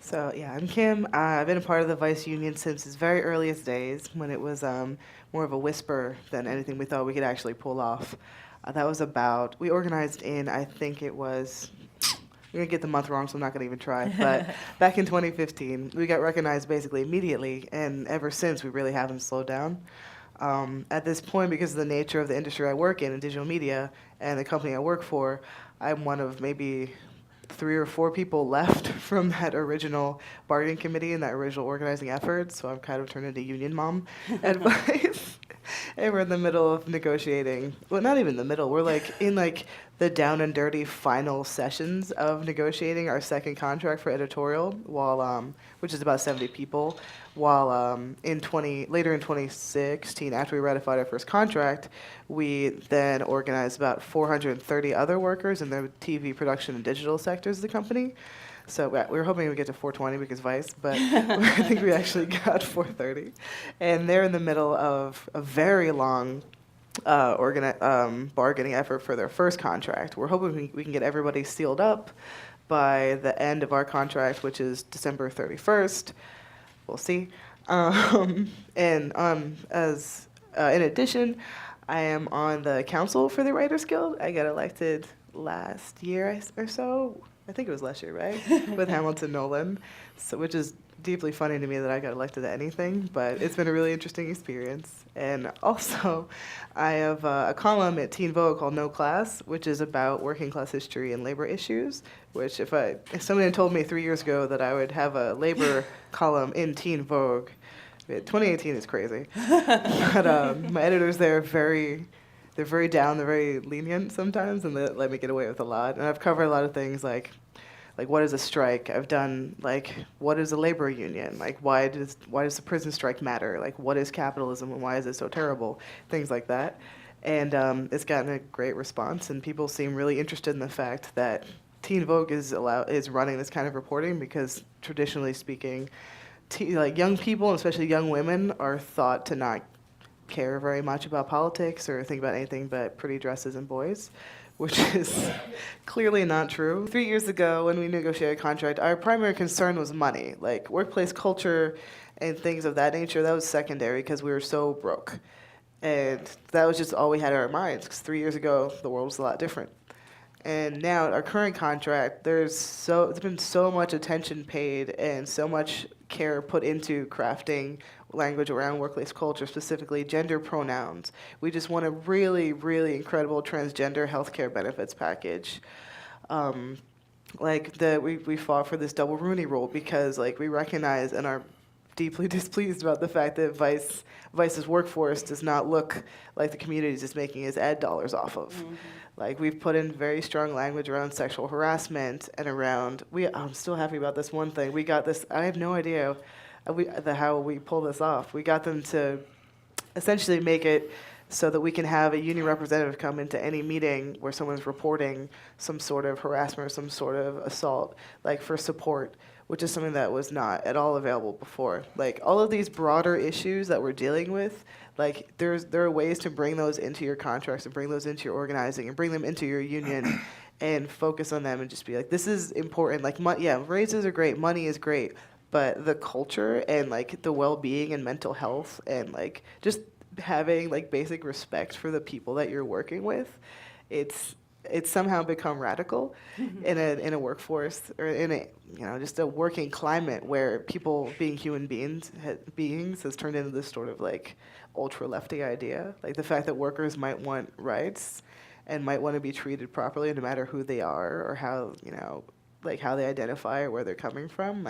So yeah, I'm Kim. I've been a part of the Vice Union since its very earliest days, when it was more of a whisper than anything we thought we could actually pull off. We organized in, I think it was, I'm gonna get the month wrong, so I'm not gonna even try. But back in 2015, we got recognized basically immediately, and ever since we really haven't slowed down. At this point, because of the nature of the industry I work in digital media, and the company I work for, I'm one of maybe 3 or 4 people left from that original bargaining committee and that original organizing effort. So I've kind of turned into union mom advice. And we're in the middle of negotiating. Well, not even the middle. We're like in like the down and dirty final sessions of negotiating our second contract for editorial, which is about 70 people. While later in 2016, after we ratified our first contract, we then organized about 430 other workers in the TV production and digital sectors of the company. So we were hoping we'd get to 420 because Vice, but I think we actually got 430. And they're in the middle of a very long bargaining effort for their first contract. We're hoping we can get everybody sealed up by the end of our contract, which is December 31st. We'll see. In addition, I am on the council for the Writers Guild. I got elected last year or so. I think it was last year, right? With Hamilton Nolan, which is deeply funny to me that I got elected to anything, but it's been a really interesting experience. And also, I have a column at Teen Vogue called No Class, which is about working class history and labor issues, which if somebody had told me 3 years ago that I would have a labor column in Teen Vogue, 2018 is crazy. But my editors there they're very down, they're very lenient sometimes, and they let me get away with a lot. And I've covered a lot of things like what is a strike? I've done what is a labor union? Like why does the prison strike matter? Like what is capitalism and why is it so terrible? Things like that. And it's gotten a great response, and people seem really interested in the fact that Teen Vogue is running this kind of reporting because traditionally speaking, young people, and especially young women, are thought to not care very much about politics or think about anything but pretty dresses and boys, which is clearly not true. 3 years ago, when we negotiated a contract, our primary concern was money. Like workplace culture and things of that nature, that was secondary because we were so broke. And that was just all we had in our minds, because 3 years ago, the world was a lot different. And now, our current contract, there's been so much attention paid and so much care put into crafting language around workplace culture, specifically gender pronouns. We just want a really, really incredible transgender healthcare benefits package. We fought for this double Rooney Rule because we recognize and are deeply displeased about the fact that Vice's workforce does not look like the communities it's making its ad dollars off of. Mm-hmm. We've put in very strong language around sexual harassment and around, I'm still happy about this one thing. We got this, I have no idea how we pull this off. We got them to essentially make it so that we can have a union representative come into any meeting where someone's reporting some sort of harassment or some sort of assault, for support, which is something that was not at all available before. All of these broader issues that we're dealing with, there are ways to bring those into your contracts and bring those into your organizing and bring them into your union and focus on them and just be this is important. Raises are great, money is great, but the culture and the well-being and mental health and just having basic respect for the people that you're working with, it's somehow become radical in a workforce or in a just a working climate where people being human beings has turned into this sort of ultra lefty idea. The fact that workers might want rights and might want to be treated properly no matter who they are or how how they identify or where they're coming from.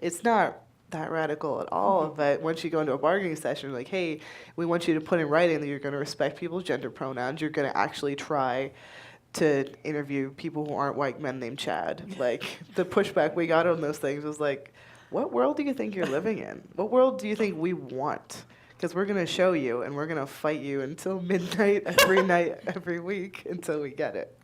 It's not that radical at all, but once you go into a bargaining session, hey, we want you to put in writing that you're going to respect people's gender pronouns, you're going to actually try to interview people who aren't white men named Chad. The pushback we got on those things was what world do you think you're living in? What world do you think we want? Because we're going to show you, and we're going to fight you until midnight every night, every week, until we get it.